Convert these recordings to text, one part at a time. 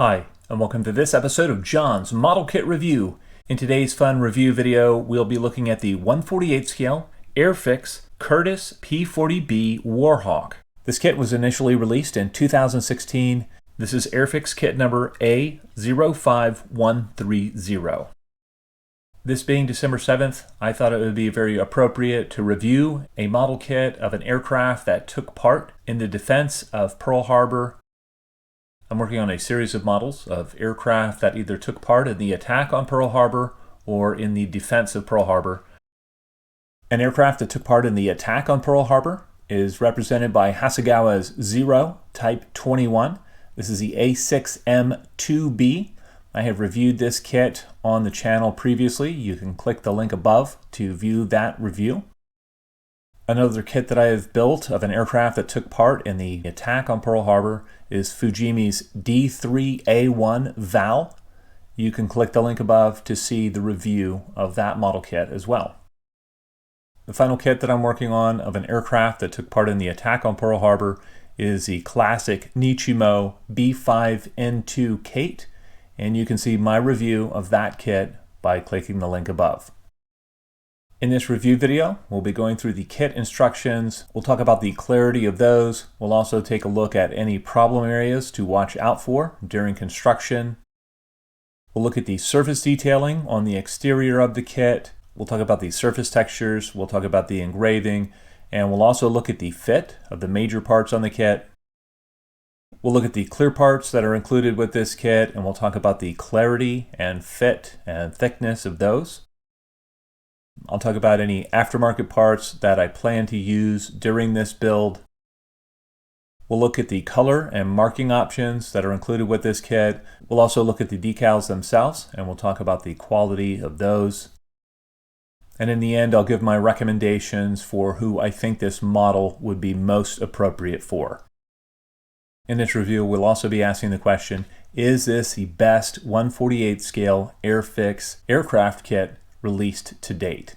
Hi, and welcome to this episode of John's Model Kit Review. In today's fun review video, we'll be looking at the 1/48 scale Airfix Curtiss P-40B Warhawk. This kit was initially released in 2016. This is Airfix kit number A05130. This being December 7th, I thought it would be very appropriate to review a model kit of an aircraft that took part in the defense of Pearl Harbor. I'm working on a series of models of aircraft that either took part in the attack on Pearl Harbor or in the defense of Pearl Harbor. An aircraft that took part in the attack on Pearl Harbor is represented by Hasegawa's Zero Type 21. This is the A6M2B. I have reviewed this kit on the channel previously. You can click the link above to view that review. Another kit that I have built of an aircraft that took part in the attack on Pearl Harbor is Fujimi's D3A1 VAL. You can click the link above to see the review of that model kit as well. The final kit that I'm working on of an aircraft that took part in the attack on Pearl Harbor is the classic Nichimo B5N2 Kate, and you can see my review of that kit by clicking the link above. In this review video, we'll be going through the kit instructions. We'll talk about the clarity of those. We'll also take a look at any problem areas to watch out for during construction. We'll look at the surface detailing on the exterior of the kit. We'll talk about the surface textures. We'll talk about the engraving. And we'll also look at the fit of the major parts on the kit. We'll look at the clear parts that are included with this kit, and we'll talk about the clarity and fit and thickness of those. I'll talk about any aftermarket parts that I plan to use during this build. We'll look at the color and marking options that are included with this kit. We'll also look at the decals themselves, and we'll talk about the quality of those. And in the end, I'll give my recommendations for who I think this model would be most appropriate for. In this review, we'll also be asking the question, is this the best 1/48 scale Airfix aircraft kit released to date?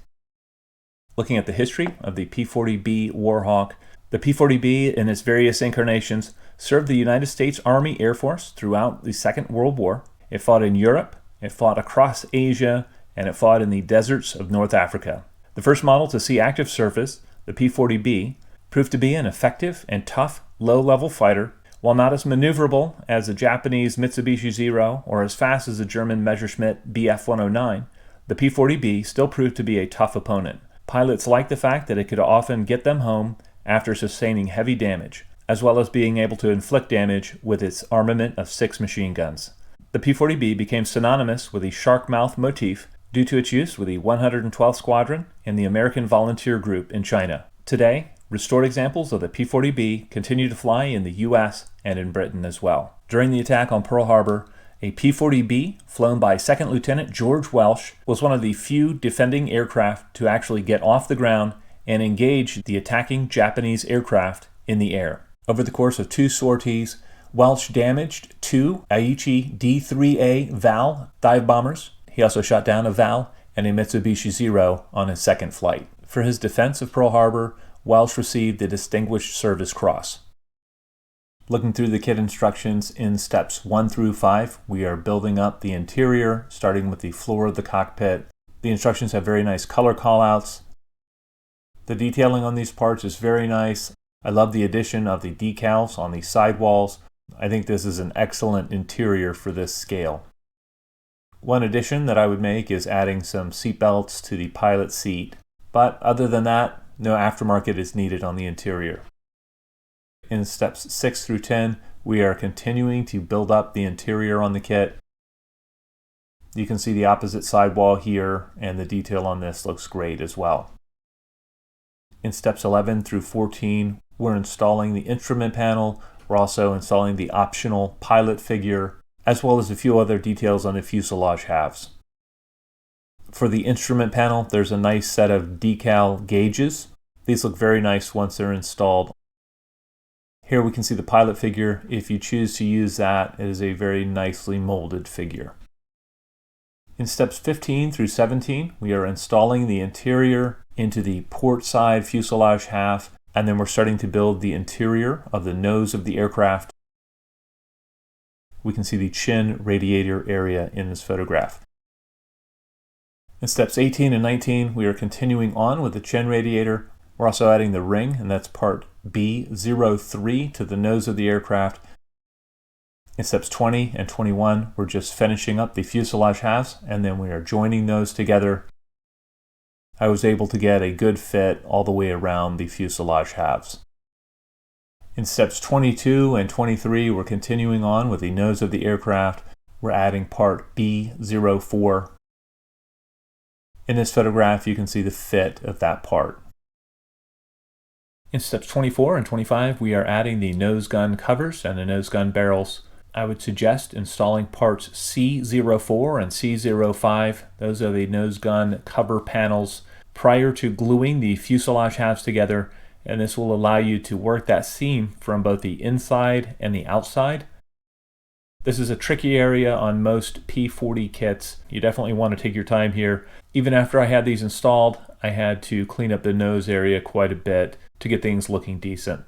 Looking at the history of the P-40B Warhawk, the P-40B in its various incarnations served the United States Army Air Force throughout the Second World War. It fought in Europe, it fought across Asia, and it fought in the deserts of North Africa. The first model to see active service, the P-40B, proved to be an effective and tough low-level fighter. While not as maneuverable as the Japanese Mitsubishi Zero or as fast as the German Messerschmitt Bf-109, the P-40B still proved to be a tough opponent. Pilots liked the fact that it could often get them home after sustaining heavy damage, as well as being able to inflict damage with its armament of 6 machine guns. The P-40B became synonymous with the shark mouth motif due to its use with the 112th Squadron and the American Volunteer Group in China. Today, restored examples of the P-40B continue to fly in the US and in Britain as well. During the attack on Pearl Harbor, a P-40B flown by Second Lieutenant George Welsh was one of the few defending aircraft to actually get off the ground and engage the attacking Japanese aircraft in the air. Over the course of 2 sorties, Welsh damaged 2 Aichi D3A VAL dive bombers. He also shot down a VAL and a Mitsubishi Zero on his second flight. For his defense of Pearl Harbor, Welsh received the Distinguished Service Cross. Looking through the kit instructions in steps 1 through 5, we are building up the interior, starting with the floor of the cockpit. The instructions have very nice color callouts. The detailing on these parts is very nice. I love the addition of the decals on the sidewalls. I think this is an excellent interior for this scale. One addition that I would make is adding some seat belts to the pilot seat, but other than that, no aftermarket is needed on the interior. In steps 6 through 10, we are continuing to build up the interior on the kit. You can see the opposite sidewall here, and the detail on this looks great as well. In steps 11 through 14, we're installing the instrument panel. We're also installing the optional pilot figure, as well as a few other details on the fuselage halves. For the instrument panel, there's a nice set of decal gauges. These look very nice once they're installed. Here we can see the pilot figure. If you choose to use that, it is a very nicely molded figure. In steps 15 through 17, we are installing the interior into the port side fuselage half, and then we're starting to build the interior of the nose of the aircraft. we can see the chin radiator area in this photograph. In steps 18 and 19, we are continuing on with the chin radiator. We're also adding the ring, and that's part B03 to the nose of the aircraft. In steps 20 and 21, we're just finishing up the fuselage halves, and then we are joining those together. I was able to get a good fit all the way around the fuselage halves. In steps 22 and 23, we're continuing on with the nose of the aircraft. We're adding part B04. In this photograph, you can see the fit of that part. In steps 24 and 25, we are adding the nose gun covers and the nose gun barrels. I would suggest installing parts C04 and C05. Those are the nose gun cover panels prior to gluing the fuselage halves together, and this will allow you to work that seam from both the inside and the outside. This is a tricky area on most P-40 kits. You definitely want to take your time here. Even after I had these installed, I had to clean up the nose area quite a bit to get things looking decent.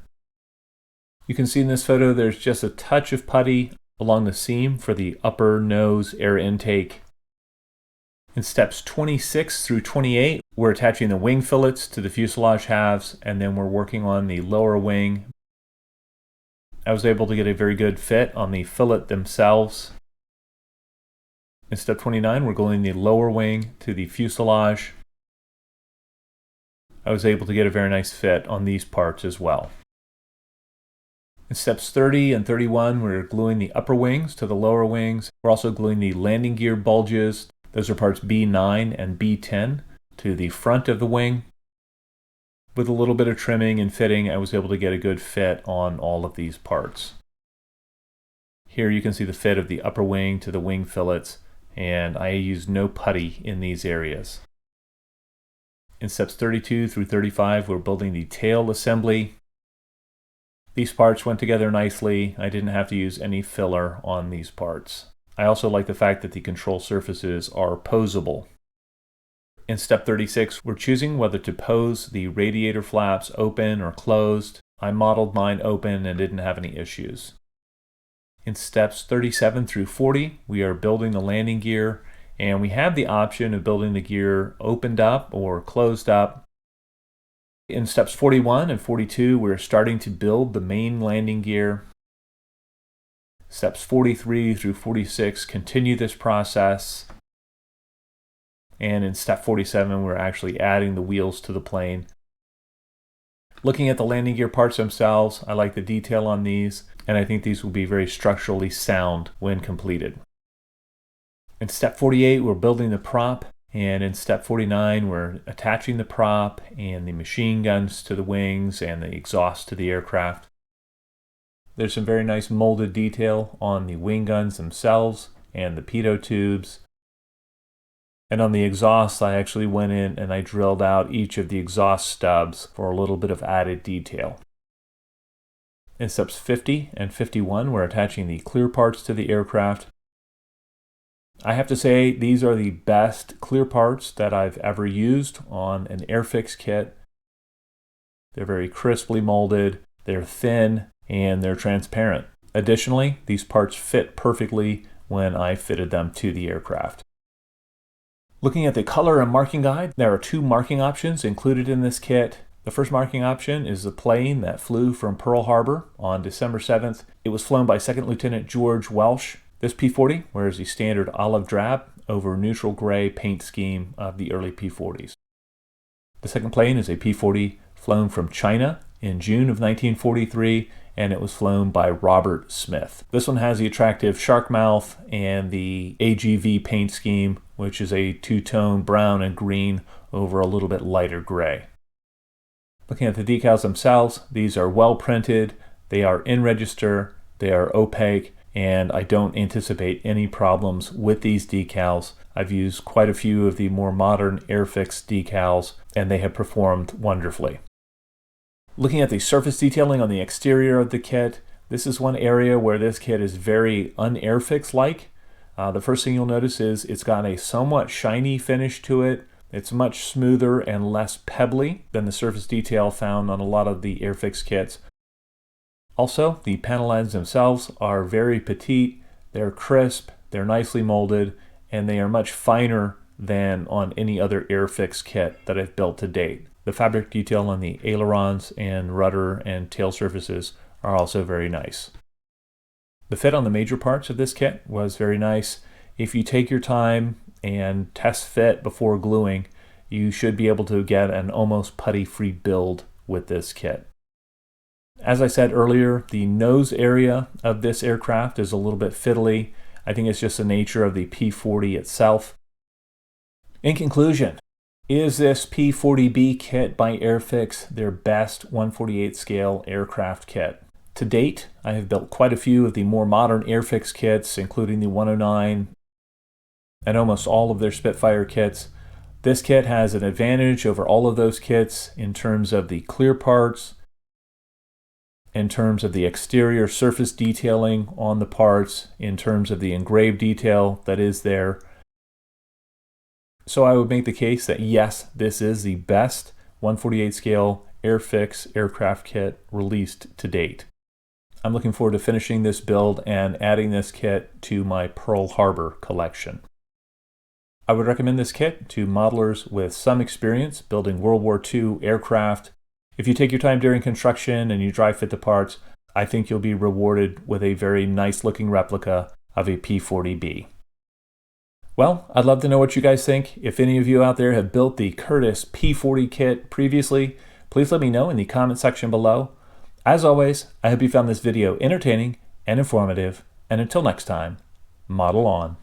You can see in this photo there's just a touch of putty along the seam for the upper nose air intake. In steps 26 through 28, we're attaching the wing fillets to the fuselage halves, and then we're working on the lower wing. I was able to get a very good fit on the fillet themselves. In step 29, we're gluing the lower wing to the fuselage. I was able to get a very nice fit on these parts as well. In steps 30 and 31, we're gluing the upper wings to the lower wings. We're also gluing the landing gear bulges. Those are parts B9 and B10 to the front of the wing. With a little bit of trimming and fitting, I was able to get a good fit on all of these parts. Here you can see the fit of the upper wing to the wing fillets, and I used no putty in these areas. In steps 32 through 35, we're building the tail assembly. These parts went together nicely. I didn't have to use any filler on these parts. I also like the fact that the control surfaces are posable. In step 36, we're choosing whether to pose the radiator flaps open or closed. I modeled mine open and didn't have any issues. In steps 37 through 40, we are building the landing gear, and we have the option of building the gear opened up or closed up. In steps 41 and 42, we're starting to build the main landing gear. Steps 43 through 46 continue this process. And in step 47, we're actually adding the wheels to the plane. Looking at the landing gear parts themselves, I like the detail on these, and I think these will be very structurally sound when completed. In step 48, we're building the prop, and in step 49, we're attaching the prop and the machine guns to the wings and the exhaust to the aircraft. There's some very nice molded detail on the wing guns themselves and the pitot tubes. And on the exhaust, I actually went in and I drilled out each of the exhaust stubs for a little bit of added detail. In steps 50 and 51, we're attaching the clear parts to the aircraft. I have to say, these are the best clear parts that I've ever used on an Airfix kit. They're very crisply molded, they're thin, and they're transparent. Additionally, these parts fit perfectly when I fitted them to the aircraft. Looking at the color and marking guide, there are two marking options included in this kit. The first marking option is the plane that flew from Pearl Harbor on December 7th. It was flown by Second Lieutenant George Welsh. This P-40 wears the standard olive drab over neutral gray paint scheme of the early P-40s. The second plane is a P-40 flown from China in June of 1943, and it was flown by Robert Smith. This one has the attractive shark mouth and the AGV paint scheme, which is a two-tone brown and green over a little bit lighter gray. Looking at the decals themselves, these are well printed, they are in register, they are opaque, and I don't anticipate any problems with these decals. I've used quite a few of the more modern Airfix decals, and they have performed wonderfully. Looking at the surface detailing on the exterior of the kit, this is one area where this kit is very un-Airfix-like. The first thing you'll notice is it's got a somewhat shiny finish to it. It's much smoother and less pebbly than the surface detail found on a lot of the Airfix kits. Also, the panel ends themselves are very petite. They're crisp, they're nicely molded, and they are much finer than on any other Airfix kit that I've built to date. The fabric detail on the ailerons and rudder and tail surfaces are also very nice. The fit on the major parts of this kit was very nice. If you take your time and test fit before gluing, you should be able to get an almost putty-free build with this kit. As I said earlier, the nose area of this aircraft is a little bit fiddly. I think it's just the nature of the P-40 itself. In conclusion, is this P-40B kit by Airfix their best 1/48 scale aircraft kit? To date, I have built quite a few of the more modern Airfix kits, including the 109 and almost all of their Spitfire kits. This kit has an advantage over all of those kits in terms of the clear parts, in terms of the exterior surface detailing on the parts, in terms of the engraved detail that is there. So I would make the case that yes, this is the best 1/48 scale Airfix aircraft kit released to date. I'm looking forward to finishing this build and adding this kit to my Pearl Harbor collection. I would recommend this kit to modelers with some experience building World War II aircraft. If you take your time during construction and you dry fit the parts, I think you'll be rewarded with a very nice looking replica of a P-40B. Well, I'd love to know what you guys think. If any of you out there have built the Curtiss P-40 kit previously, please let me know in the comment section below. As always, I hope you found this video entertaining and informative, and until next time, model on.